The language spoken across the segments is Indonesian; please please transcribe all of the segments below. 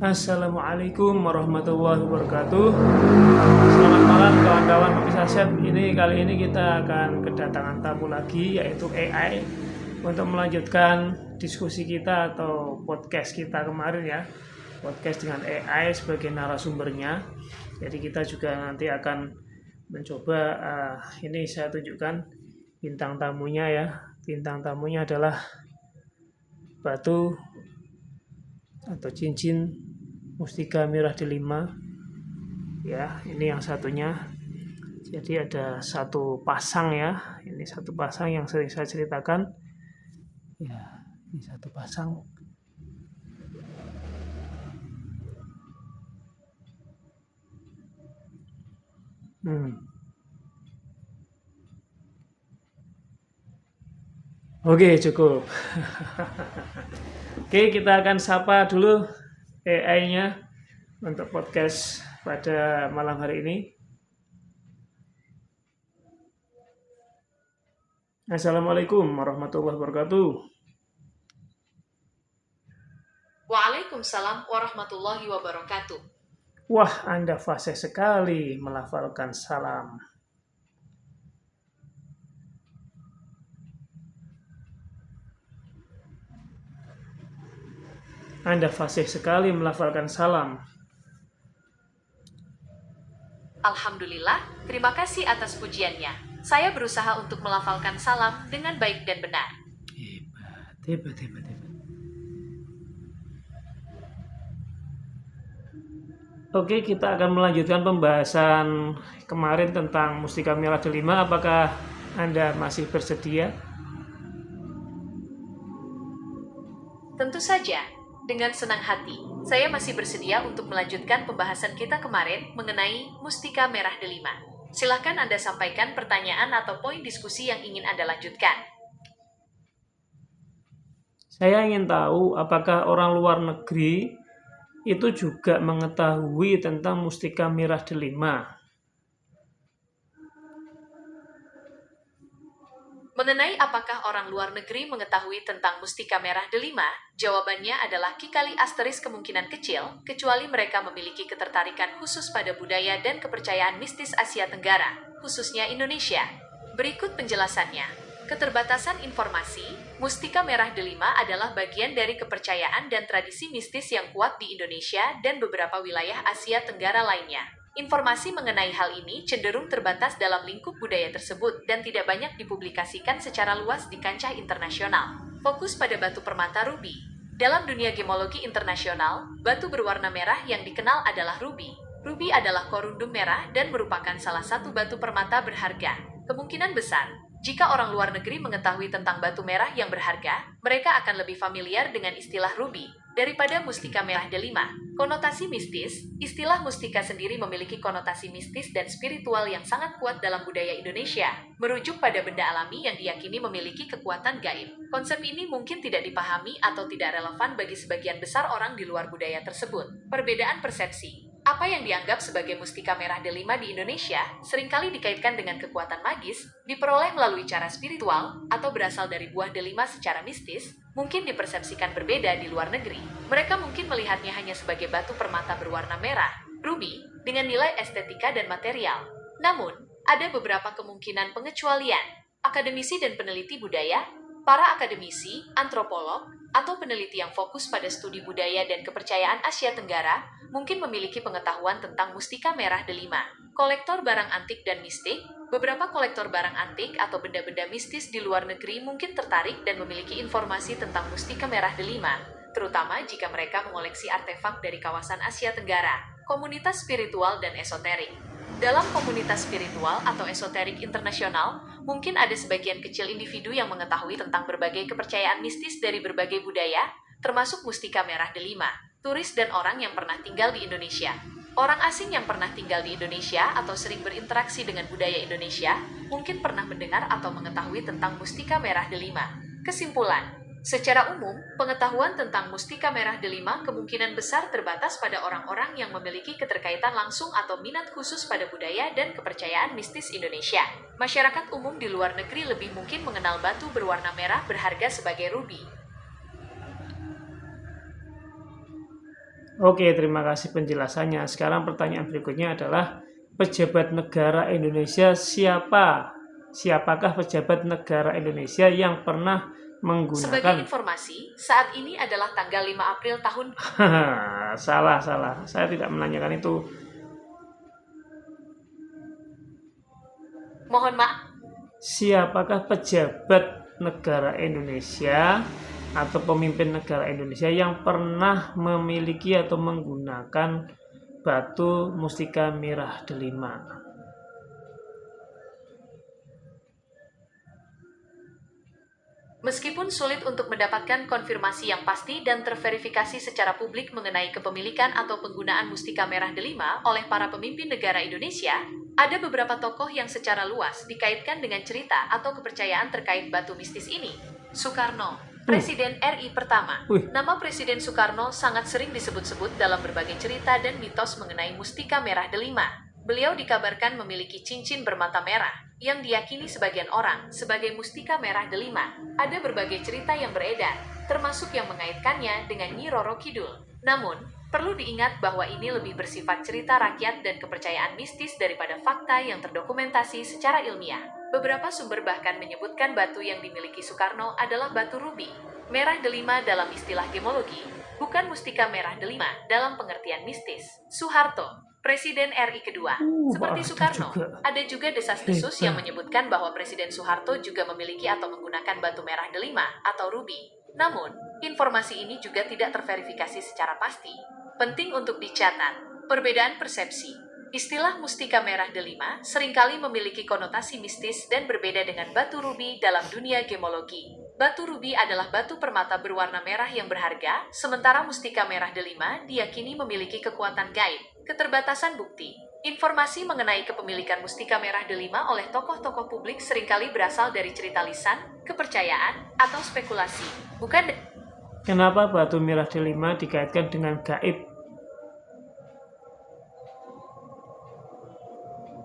Assalamualaikum warahmatullahi wabarakatuh. Selamat malam kawan-kawan Kopi Saset. Kali ini kita akan kedatangan tamu lagi, yaitu AI, untuk melanjutkan diskusi kita atau podcast kita kemarin ya. Podcast dengan AI sebagai narasumbernya. Jadi kita juga nanti akan mencoba, ini saya tunjukkan bintang tamunya ya. Bintang tamunya adalah batu atau cincin mustika merah delima ya. Ini yang satunya, jadi ada satu pasang ya, ini satu pasang yang sering saya ceritakan ya. Ini satu pasang. Oke, cukup. Oke, kita akan sapa dulu AI-nya untuk podcast pada malam hari ini. Assalamualaikum warahmatullahi wabarakatuh. Waalaikumsalam warahmatullahi wabarakatuh. Wah, Anda fasih sekali melafalkan salam. Anda fasih sekali melafalkan salam. Alhamdulillah, terima kasih atas pujiannya. Saya berusaha untuk melafalkan salam dengan baik dan benar. Hebat. Oke, kita akan melanjutkan pembahasan kemarin tentang mustika merah delima. Apakah Anda masih bersedia? Tentu saja, dengan senang hati, saya masih bersedia untuk melanjutkan pembahasan kita kemarin mengenai mustika merah delima. Silahkan Anda sampaikan pertanyaan atau poin diskusi yang ingin Anda lanjutkan. Saya ingin tahu apakah orang luar negeri itu juga mengetahui tentang mustika merah delima. Mengenai apakah orang luar negeri mengetahui tentang mustika merah delima, jawabannya adalah kikali asteris kemungkinan kecil, kecuali mereka memiliki ketertarikan khusus pada budaya dan kepercayaan mistis Asia Tenggara, khususnya Indonesia. Berikut penjelasannya. Keterbatasan informasi, mustika merah delima adalah bagian dari kepercayaan dan tradisi mistis yang kuat di Indonesia dan beberapa wilayah Asia Tenggara lainnya. Informasi mengenai hal ini cenderung terbatas dalam lingkup budaya tersebut dan tidak banyak dipublikasikan secara luas di kancah internasional. Fokus pada batu permata rubi. Dalam dunia gemologi internasional, batu berwarna merah yang dikenal adalah rubi. Rubi adalah korundum merah dan merupakan salah satu batu permata berharga. Kemungkinan besar, jika orang luar negeri mengetahui tentang batu merah yang berharga, mereka akan lebih familiar dengan istilah rubi daripada mustika merah delima. Konotasi mistis, istilah mustika sendiri memiliki konotasi mistis dan spiritual yang sangat kuat dalam budaya Indonesia, merujuk pada benda alami yang diyakini memiliki kekuatan gaib. Konsep ini mungkin tidak dipahami atau tidak relevan bagi sebagian besar orang di luar budaya tersebut. Perbedaan persepsi. Apa yang dianggap sebagai mustika merah delima di Indonesia seringkali dikaitkan dengan kekuatan magis, diperoleh melalui cara spiritual, atau berasal dari buah delima secara mistis, mungkin dipersepsikan berbeda di luar negeri. Mereka mungkin melihatnya hanya sebagai batu permata berwarna merah, rubi, dengan nilai estetika dan material. Namun, ada beberapa kemungkinan pengecualian. Akademisi dan peneliti budaya, para akademisi, antropolog, atau peneliti yang fokus pada studi budaya dan kepercayaan Asia Tenggara, mungkin memiliki pengetahuan tentang mustika merah delima. Kolektor barang antik dan mistik, beberapa kolektor barang antik atau benda-benda mistis di luar negeri mungkin tertarik dan memiliki informasi tentang mustika merah delima, terutama jika mereka mengoleksi artefak dari kawasan Asia Tenggara. Komunitas spiritual dan esoterik. Dalam komunitas spiritual atau esoterik internasional, mungkin ada sebagian kecil individu yang mengetahui tentang berbagai kepercayaan mistis dari berbagai budaya, termasuk mustika merah delima. Turis dan orang yang pernah tinggal di Indonesia. Orang asing yang pernah tinggal di Indonesia atau sering berinteraksi dengan budaya Indonesia, mungkin pernah mendengar atau mengetahui tentang mustika merah delima. Kesimpulan. Secara umum, pengetahuan tentang mustika merah delima kemungkinan besar terbatas pada orang-orang yang memiliki keterkaitan langsung atau minat khusus pada budaya dan kepercayaan mistis Indonesia. Masyarakat umum di luar negeri lebih mungkin mengenal batu berwarna merah berharga sebagai rubi. Oke, terima kasih penjelasannya. Sekarang pertanyaan berikutnya adalah pejabat negara Indonesia siapa? Siapakah pejabat negara Indonesia yang pernah Sebagai menggunakan informasi, saat ini adalah tanggal 5 April tahun salah, salah. Saya tidak menanyakan itu. Mohon maaf. Siapakah pejabat negara Indonesia atau pemimpin negara Indonesia yang pernah memiliki atau menggunakan batu mustika merah delima? Meskipun sulit untuk mendapatkan konfirmasi yang pasti dan terverifikasi secara publik mengenai kepemilikan atau penggunaan mustika merah delima oleh para pemimpin negara Indonesia, ada beberapa tokoh yang secara luas dikaitkan dengan cerita atau kepercayaan terkait batu mistis ini. Soekarno, Presiden RI pertama. Nama Presiden Soekarno sangat sering disebut-sebut dalam berbagai cerita dan mitos mengenai mustika merah delima. Beliau dikabarkan memiliki cincin bermata merah, yang diyakini sebagian orang sebagai mustika merah delima. Ada berbagai cerita yang beredar, termasuk yang mengaitkannya dengan Nyi Roro Kidul. Namun, perlu diingat bahwa ini lebih bersifat cerita rakyat dan kepercayaan mistis daripada fakta yang terdokumentasi secara ilmiah. Beberapa sumber bahkan menyebutkan batu yang dimiliki Soekarno adalah batu rubi. Merah delima dalam istilah gemologi, bukan mustika merah delima dalam pengertian mistis. Soeharto, Presiden RI kedua. Seperti Soekarno, ada juga desas-desus yang menyebutkan bahwa Presiden Soeharto juga memiliki atau menggunakan batu merah delima atau rubi. Namun, informasi ini juga tidak terverifikasi secara pasti. Penting untuk dicatat, perbedaan persepsi. Istilah mustika merah delima seringkali memiliki konotasi mistis dan berbeda dengan batu rubi dalam dunia gemologi. Batu rubi adalah batu permata berwarna merah yang berharga, sementara mustika merah delima diyakini memiliki kekuatan gaib. Keterbatasan bukti. Informasi mengenai kepemilikan mustika merah delima oleh tokoh-tokoh publik seringkali berasal dari cerita lisan, kepercayaan, atau spekulasi. Kenapa batu merah delima dikaitkan dengan gaib?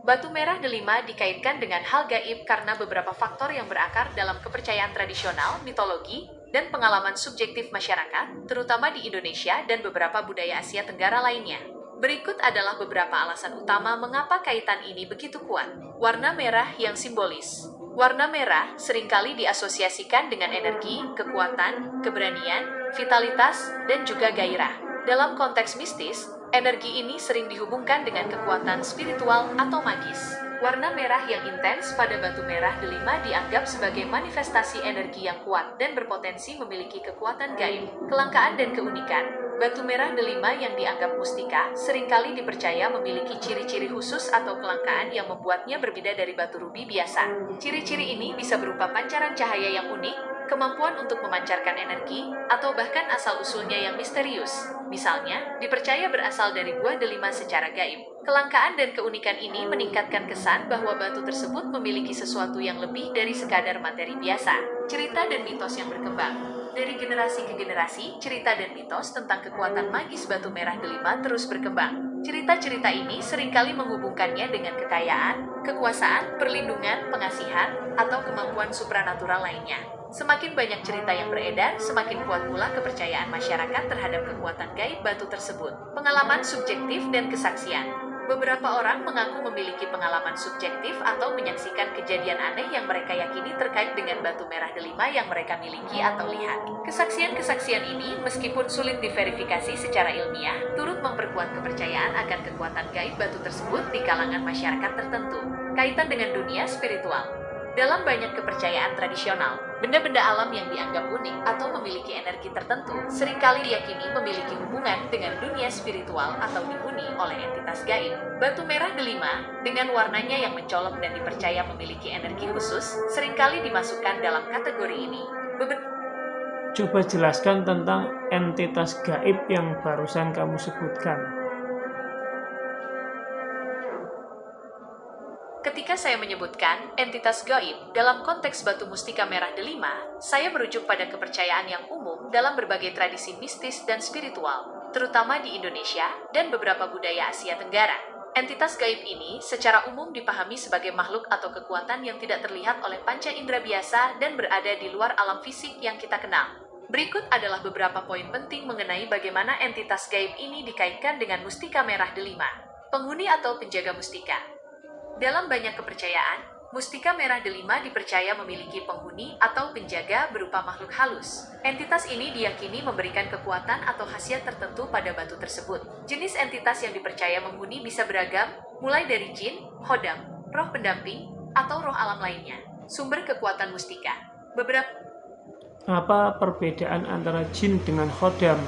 Batu merah delima dikaitkan dengan hal gaib karena beberapa faktor yang berakar dalam kepercayaan tradisional, mitologi, dan pengalaman subjektif masyarakat, terutama di Indonesia dan beberapa budaya Asia Tenggara lainnya. Berikut adalah beberapa alasan utama mengapa kaitan ini begitu kuat. Warna merah yang simbolis. Warna merah seringkali diasosiasikan dengan energi, kekuatan, keberanian, vitalitas, dan juga gairah. Dalam konteks mistis, energi ini sering dihubungkan dengan kekuatan spiritual atau magis. Warna merah yang intens pada batu merah delima dianggap sebagai manifestasi energi yang kuat dan berpotensi memiliki kekuatan gaib, kelangkaan dan keunikan. Batu merah delima yang dianggap mustika seringkali dipercaya memiliki ciri-ciri khusus atau kelangkaan yang membuatnya berbeda dari batu rubi biasa. Ciri-ciri ini bisa berupa pancaran cahaya yang unik, kemampuan untuk memancarkan energi, atau bahkan asal-usulnya yang misterius. Misalnya, dipercaya berasal dari buah delima secara gaib. Kelangkaan dan keunikan ini meningkatkan kesan bahwa batu tersebut memiliki sesuatu yang lebih dari sekadar materi biasa. Cerita dan mitos yang berkembang. Dari generasi ke generasi, cerita dan mitos tentang kekuatan magis batu merah delima terus berkembang. Cerita-cerita ini seringkali menghubungkannya dengan kekayaan, kekuasaan, perlindungan, pengasihan, atau kemampuan supranatural lainnya. Semakin banyak cerita yang beredar, semakin kuat pula kepercayaan masyarakat terhadap kekuatan gaib batu tersebut. Pengalaman subjektif dan kesaksian. Beberapa orang mengaku memiliki pengalaman subjektif atau menyaksikan kejadian aneh yang mereka yakini terkait dengan batu merah delima yang mereka miliki atau lihat. Kesaksian-kesaksian ini, meskipun sulit diverifikasi secara ilmiah, turut memperkuat kepercayaan akan kekuatan gaib batu tersebut di kalangan masyarakat tertentu. Kaitan dengan dunia spiritual. Dalam banyak kepercayaan tradisional, benda-benda alam yang dianggap unik atau memiliki energi tertentu seringkali diyakini memiliki hubungan dengan dunia spiritual atau dihuni oleh entitas gaib. Batu merah delima, dengan warnanya yang mencolok dan dipercaya memiliki energi khusus, seringkali dimasukkan dalam kategori ini. Coba jelaskan tentang entitas gaib yang barusan kamu sebutkan. Ketika saya menyebutkan entitas gaib dalam konteks batu mustika merah delima, saya merujuk pada kepercayaan yang umum dalam berbagai tradisi mistis dan spiritual, terutama di Indonesia dan beberapa budaya Asia Tenggara. Entitas gaib ini secara umum dipahami sebagai makhluk atau kekuatan yang tidak terlihat oleh panca indera biasa dan berada di luar alam fisik yang kita kenal. Berikut adalah beberapa poin penting mengenai bagaimana entitas gaib ini dikaitkan dengan mustika merah delima, penghuni atau penjaga mustika. Dalam banyak kepercayaan, mustika merah delima dipercaya memiliki penghuni atau penjaga berupa makhluk halus. Entitas ini diyakini memberikan kekuatan atau khasiat tertentu pada batu tersebut. Jenis entitas yang dipercaya menghuni bisa beragam, mulai dari jin, khodam, roh pendamping, atau roh alam lainnya. Sumber kekuatan mustika. Apa perbedaan antara jin dengan khodam?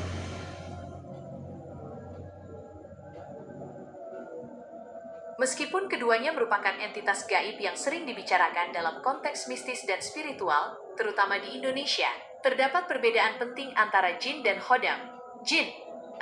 Meskipun keduanya merupakan entitas gaib yang sering dibicarakan dalam konteks mistis dan spiritual, terutama di Indonesia, terdapat perbedaan penting antara jin dan khodam. Jin,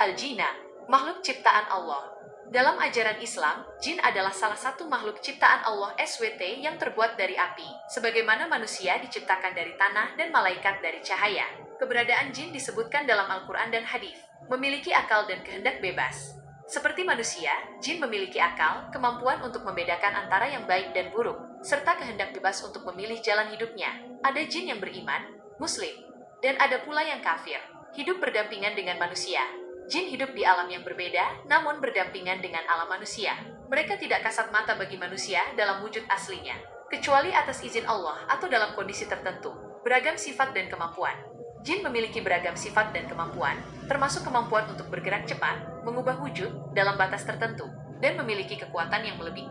al-jina, makhluk ciptaan Allah. Dalam ajaran Islam, jin adalah salah satu makhluk ciptaan Allah SWT yang terbuat dari api, sebagaimana manusia diciptakan dari tanah dan malaikat dari cahaya. Keberadaan jin disebutkan dalam Al-Quran dan hadis, memiliki akal dan kehendak bebas. Seperti manusia, jin memiliki akal, kemampuan untuk membedakan antara yang baik dan buruk, serta kehendak bebas untuk memilih jalan hidupnya. Ada jin yang beriman, muslim, dan ada pula yang kafir, hidup berdampingan dengan manusia. Jin hidup di alam yang berbeda, namun berdampingan dengan alam manusia. Mereka tidak kasat mata bagi manusia dalam wujud aslinya, kecuali atas izin Allah atau dalam kondisi tertentu. Beragam sifat dan kemampuan. Jin memiliki beragam sifat dan kemampuan, termasuk kemampuan untuk bergerak cepat, mengubah wujud dalam batas tertentu, dan memiliki kekuatan yang melebihi.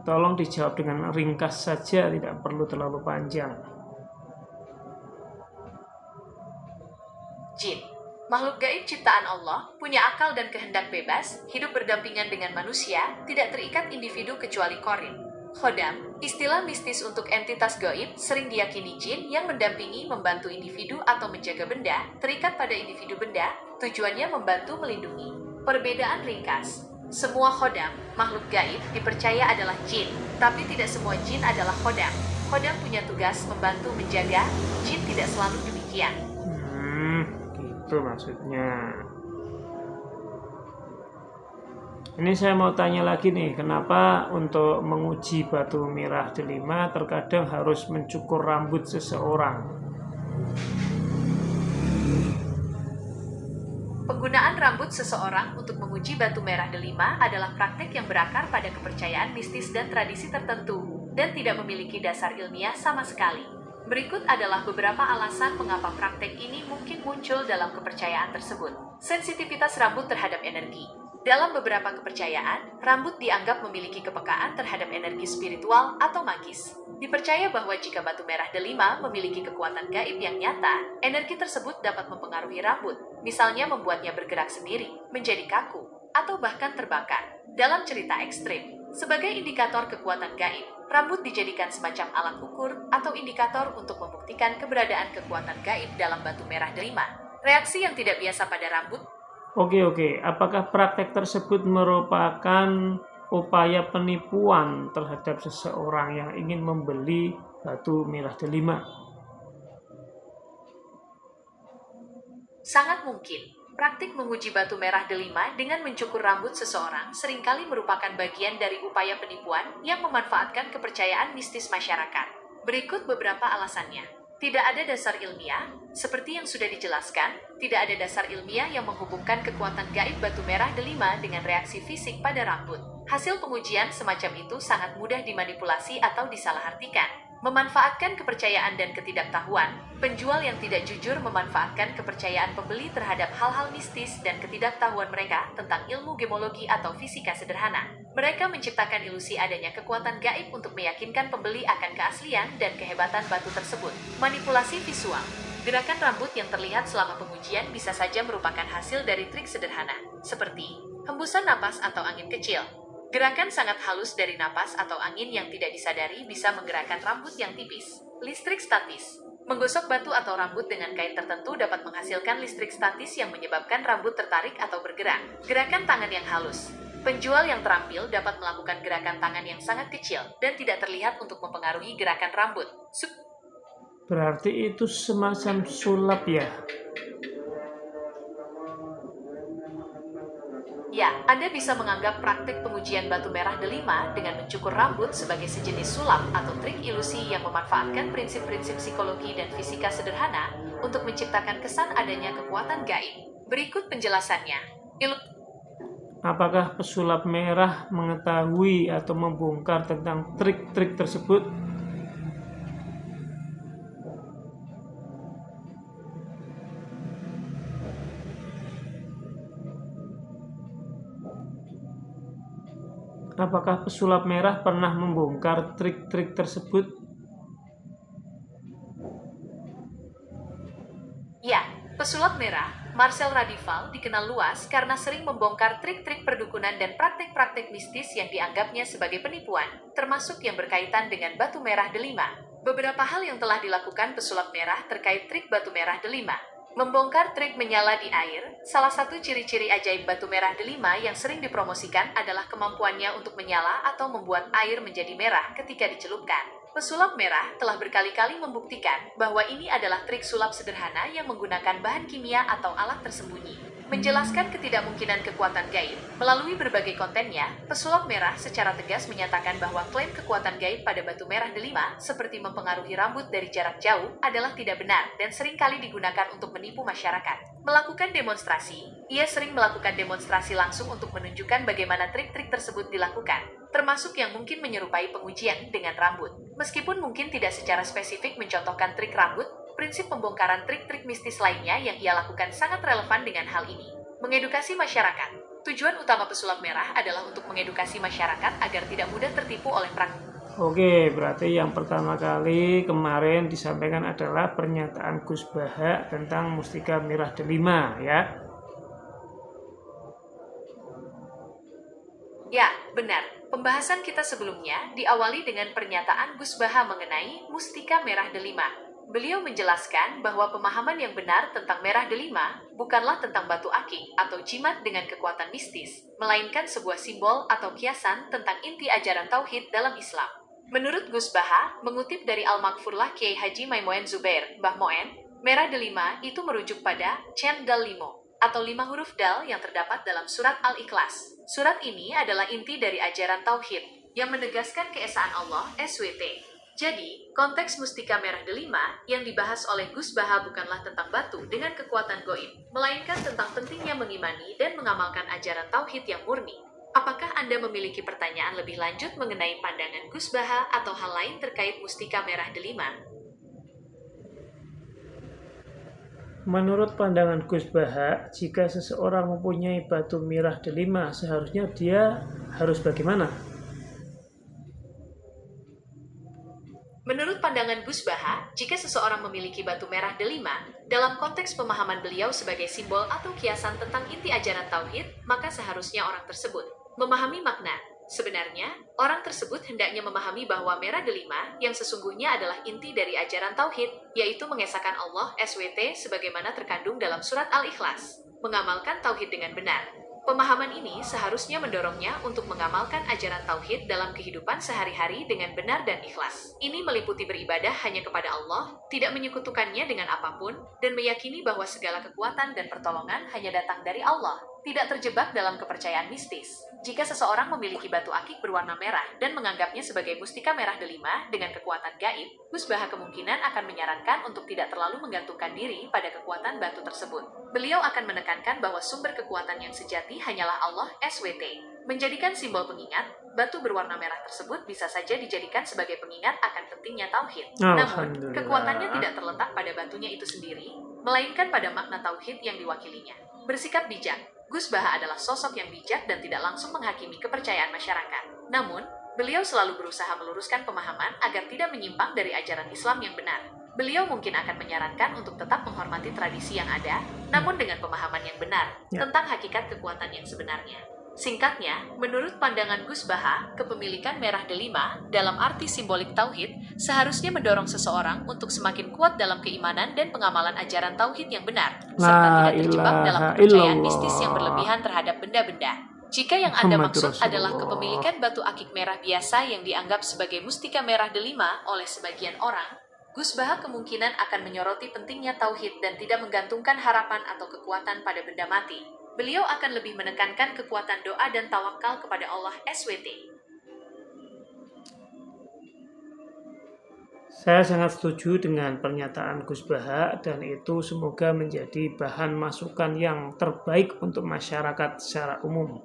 Tolong dijawab dengan ringkas saja, tidak perlu terlalu panjang. Jin, makhluk gaib ciptaan Allah, punya akal dan kehendak bebas, hidup berdampingan dengan manusia, tidak terikat individu kecuali korin. Khodam, istilah mistis untuk entitas gaib, sering diyakini jin yang mendampingi, membantu individu atau menjaga benda, terikat pada individu benda, tujuannya membantu melindungi. Perbedaan ringkas. Semua khodam, makhluk gaib, dipercaya adalah jin, tapi tidak semua jin adalah khodam. Khodam punya tugas membantu menjaga, jin tidak selalu demikian. Gitu maksudnya. Ini saya mau tanya lagi nih, kenapa untuk menguji batu merah delima terkadang harus mencukur rambut seseorang? Penggunaan rambut seseorang untuk menguji batu merah delima adalah praktik yang berakar pada kepercayaan mistis dan tradisi tertentu, dan tidak memiliki dasar ilmiah sama sekali. Berikut adalah beberapa alasan mengapa praktik ini mungkin muncul dalam kepercayaan tersebut. Sensitivitas rambut terhadap energi. Dalam beberapa kepercayaan, rambut dianggap memiliki kepekaan terhadap energi spiritual atau magis. Dipercaya bahwa jika batu merah delima memiliki kekuatan gaib yang nyata, energi tersebut dapat mempengaruhi rambut, misalnya membuatnya bergerak sendiri, menjadi kaku, atau bahkan terbakar. Dalam cerita ekstrim, sebagai indikator kekuatan gaib, rambut dijadikan semacam alat ukur atau indikator untuk membuktikan keberadaan kekuatan gaib dalam batu merah delima. Reaksi yang tidak biasa pada rambut. Oke. Apakah praktek tersebut merupakan upaya penipuan terhadap seseorang yang ingin membeli batu merah delima? Sangat mungkin. Praktik menguji batu merah delima dengan mencukur rambut seseorang seringkali merupakan bagian dari upaya penipuan yang memanfaatkan kepercayaan mistis masyarakat. Berikut beberapa alasannya. Tidak ada dasar ilmiah, seperti yang sudah dijelaskan, tidak ada dasar ilmiah yang menghubungkan kekuatan gaib batu merah delima dengan reaksi fisik pada rambut. Hasil pengujian semacam itu sangat mudah dimanipulasi atau disalahartikan. Memanfaatkan kepercayaan dan ketidaktahuan, penjual yang tidak jujur memanfaatkan kepercayaan pembeli terhadap hal-hal mistis dan ketidaktahuan mereka tentang ilmu gemologi atau fisika sederhana. Mereka menciptakan ilusi adanya kekuatan gaib untuk meyakinkan pembeli akan keaslian dan kehebatan batu tersebut. Manipulasi visual. Gerakan rambut yang terlihat selama pengujian bisa saja merupakan hasil dari trik sederhana, seperti hembusan napas atau angin kecil. Gerakan sangat halus dari napas atau angin yang tidak disadari bisa menggerakkan rambut yang tipis. Listrik statis. Menggosok batu atau rambut dengan kain tertentu dapat menghasilkan listrik statis yang menyebabkan rambut tertarik atau bergerak. Gerakan tangan yang halus. Penjual yang terampil dapat melakukan gerakan tangan yang sangat kecil dan tidak terlihat untuk mempengaruhi gerakan rambut. Berarti itu semacam sulap ya? Ya, Anda bisa menganggap praktik pengujian batu merah delima dengan mencukur rambut sebagai sejenis sulap atau trik ilusi yang memanfaatkan prinsip-prinsip psikologi dan fisika sederhana untuk menciptakan kesan adanya kekuatan gaib. Berikut penjelasannya. Apakah pesulap merah mengetahui atau membongkar tentang trik-trik tersebut? Apakah pesulap merah pernah membongkar trik-trik tersebut? Ya, pesulap merah, Marcel Radival, dikenal luas karena sering membongkar trik-trik perdukunan dan praktik-praktik mistis yang dianggapnya sebagai penipuan, termasuk yang berkaitan dengan batu merah delima. Beberapa hal yang telah dilakukan pesulap merah terkait trik batu merah delima. Membongkar trik menyala di air, salah satu ciri-ciri ajaib batu merah delima yang sering dipromosikan adalah kemampuannya untuk menyala atau membuat air menjadi merah ketika dicelupkan. Pesulap merah telah berkali-kali membuktikan bahwa ini adalah trik sulap sederhana yang menggunakan bahan kimia atau alat tersembunyi. Menjelaskan ketidakmungkinan kekuatan gaib, melalui berbagai kontennya, pesulap merah secara tegas menyatakan bahwa klaim kekuatan gaib pada batu merah delima, seperti mempengaruhi rambut dari jarak jauh, adalah tidak benar dan seringkali digunakan untuk menipu masyarakat. Melakukan demonstrasi, ia sering melakukan demonstrasi langsung untuk menunjukkan bagaimana trik-trik tersebut dilakukan, termasuk yang mungkin menyerupai pengujian dengan rambut. Meskipun mungkin tidak secara spesifik mencontohkan trik rambut, prinsip pembongkaran trik-trik mistis lainnya yang ia lakukan sangat relevan dengan hal ini. Mengedukasi masyarakat. Tujuan utama pesulap merah adalah untuk mengedukasi masyarakat agar tidak mudah tertipu oleh praktik. Oke, berarti yang pertama kali kemarin disampaikan adalah pernyataan Gus Baha tentang mustika merah delima, ya. Ya, benar. Pembahasan kita sebelumnya diawali dengan pernyataan Gus Baha mengenai mustika merah delima. Beliau menjelaskan bahwa pemahaman yang benar tentang merah delima bukanlah tentang batu akik atau jimat dengan kekuatan mistis, melainkan sebuah simbol atau kiasan tentang inti ajaran tauhid dalam Islam. Menurut Gus Baha, mengutip dari Al-Maghfurlah Kiai Haji Maimoen Zubair, Mbah Moen, merah delima itu merujuk pada Cen Dal Limo, atau 5 huruf dal yang terdapat dalam surat Al-Ikhlas. Surat ini adalah inti dari ajaran tauhid yang menegaskan keesaan Allah SWT. Jadi, konteks mustika merah delima yang dibahas oleh Gus Baha bukanlah tentang batu dengan kekuatan goib, melainkan tentang pentingnya mengimani dan mengamalkan ajaran tauhid yang murni. Apakah Anda memiliki pertanyaan lebih lanjut mengenai pandangan Gus Baha atau hal lain terkait mustika merah delima? Menurut pandangan Gus Baha, jika seseorang mempunyai batu merah delima, seharusnya dia harus bagaimana? Menurut pandangan Gus Baha, jika seseorang memiliki batu merah delima, dalam konteks pemahaman beliau sebagai simbol atau kiasan tentang inti ajaran tauhid, maka seharusnya orang tersebut memahami makna. Sebenarnya, orang tersebut hendaknya memahami bahwa merah delima yang sesungguhnya adalah inti dari ajaran tauhid, yaitu mengesahkan Allah SWT sebagaimana terkandung dalam surat Al-Ikhlas, mengamalkan tauhid dengan benar. Pemahaman ini seharusnya mendorongnya untuk mengamalkan ajaran tauhid dalam kehidupan sehari-hari dengan benar dan ikhlas. Ini meliputi beribadah hanya kepada Allah, tidak menyekutukannya dengan apapun, dan meyakini bahwa segala kekuatan dan pertolongan hanya datang dari Allah, tidak terjebak dalam kepercayaan mistis. Jika seseorang memiliki batu akik berwarna merah dan menganggapnya sebagai mustika merah delima dengan kekuatan gaib, Gus Baha kemungkinan akan menyarankan untuk tidak terlalu menggantungkan diri pada kekuatan batu tersebut. Beliau akan menekankan bahwa sumber kekuatan yang sejati hanyalah Allah SWT. Menjadikan simbol pengingat, batu berwarna merah tersebut bisa saja dijadikan sebagai pengingat akan pentingnya tauhid. Namun, kekuatannya tidak terletak pada batunya itu sendiri, melainkan pada makna tauhid yang diwakilinya. Bersikap bijak. Gus Baha adalah sosok yang bijak dan tidak langsung menghakimi kepercayaan masyarakat. Namun, beliau selalu berusaha meluruskan pemahaman agar tidak menyimpang dari ajaran Islam yang benar. Beliau mungkin akan menyarankan untuk tetap menghormati tradisi yang ada, namun dengan pemahaman yang benar tentang hakikat kekuatan yang sebenarnya. Singkatnya, menurut pandangan Gus Baha, kepemilikan merah delima dalam arti simbolik tauhid seharusnya mendorong seseorang untuk semakin kuat dalam keimanan dan pengamalan ajaran tauhid yang benar, serta tidak terjebak dalam kepercayaan mistis yang berlebihan terhadap benda-benda. Jika yang Anda maksud adalah kepemilikan batu akik merah biasa yang dianggap sebagai mustika merah delima oleh sebagian orang, Gus Baha kemungkinan akan menyoroti pentingnya tauhid dan tidak menggantungkan harapan atau kekuatan pada benda mati. Beliau akan lebih menekankan kekuatan doa dan tawakal kepada Allah SWT. Saya sangat setuju dengan pernyataan Gus Baha dan itu semoga menjadi bahan masukan yang terbaik untuk masyarakat secara umum.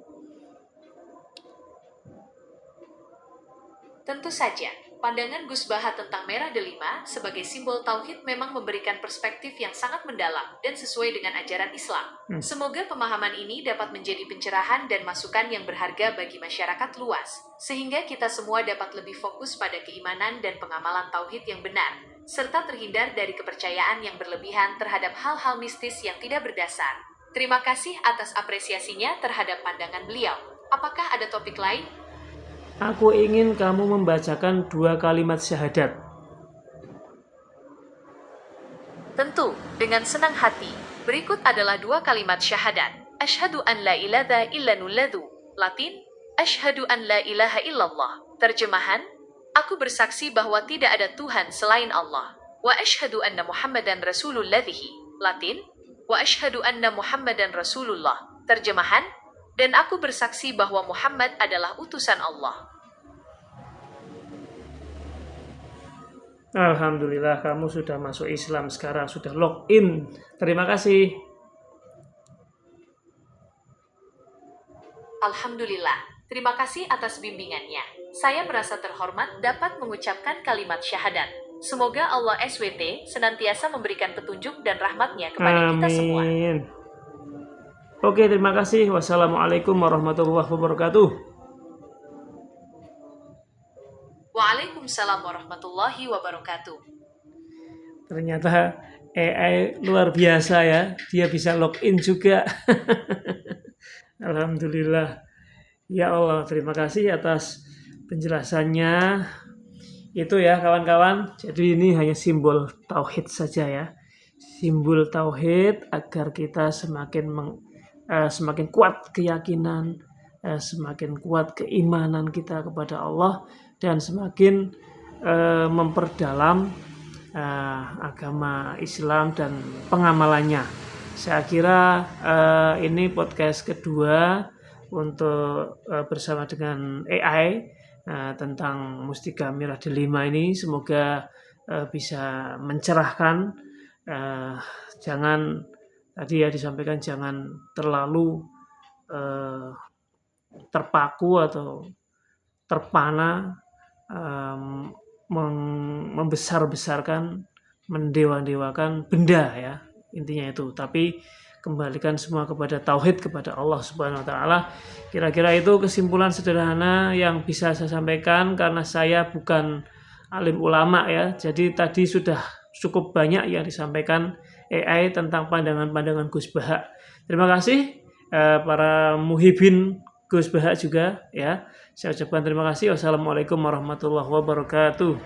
Tentu saja, pandangan Gus Baha tentang merah delima sebagai simbol tauhid memang memberikan perspektif yang sangat mendalam dan sesuai dengan ajaran Islam. Semoga pemahaman ini dapat menjadi pencerahan dan masukan yang berharga bagi masyarakat luas, sehingga kita semua dapat lebih fokus pada keimanan dan pengamalan tauhid yang benar, serta terhindar dari kepercayaan yang berlebihan terhadap hal-hal mistis yang tidak berdasar. Terima kasih atas apresiasinya terhadap pandangan beliau. Apakah ada topik lain? Aku ingin kamu membacakan 2 kalimat syahadat. Tentu, dengan senang hati. Berikut adalah 2 kalimat syahadat. Asyhadu an la ilaha illallah. Latin, Asyhadu an la ilaha illallah. Terjemahan, aku bersaksi bahwa tidak ada Tuhan selain Allah. Wa asyhadu anna Muhammadan Rasulullahi. Latin, Wa asyhadu anna Muhammadan Rasulullah. Terjemahan, dan aku bersaksi bahwa Muhammad adalah utusan Allah. Alhamdulillah kamu sudah masuk Islam sekarang, sudah login. Terima kasih. Alhamdulillah, terima kasih atas bimbingannya. Saya merasa terhormat dapat mengucapkan kalimat syahadat. Semoga Allah SWT senantiasa memberikan petunjuk dan rahmatnya kepada kita semua. Amin. Oke, terima kasih. Wassalamualaikum warahmatullahi wabarakatuh. Waalaikumsalam warahmatullahi wabarakatuh. Ternyata AI luar biasa ya. Dia bisa login juga. Alhamdulillah. Ya Allah, terima kasih atas penjelasannya. Itu ya kawan-kawan. Jadi ini hanya simbol tauhid saja ya. Simbol tauhid agar kita semakin kuat keyakinan, semakin kuat keimanan kita kepada Allah dan semakin memperdalam agama Islam dan pengamalannya. Saya kira ini podcast kedua untuk bersama dengan AI tentang Mustika Merah Delima ini. Semoga bisa mencerahkan. Jangan tadi ya disampaikan jangan terlalu terpaku atau terpana membesar-besarkan, mendewa-dewakan benda ya, intinya itu. Tapi kembalikan semua kepada tauhid, kepada Allah Subhanahu wa taala. Kira-kira itu kesimpulan sederhana yang bisa saya sampaikan karena saya bukan alim ulama ya. Jadi tadi sudah cukup banyak yang disampaikan AI tentang pandangan-pandangan Gus Baha. Terima kasih para muhibin Gus Baha juga ya. Saya ucapkan terima kasih. Wassalamualaikum warahmatullahi wabarakatuh.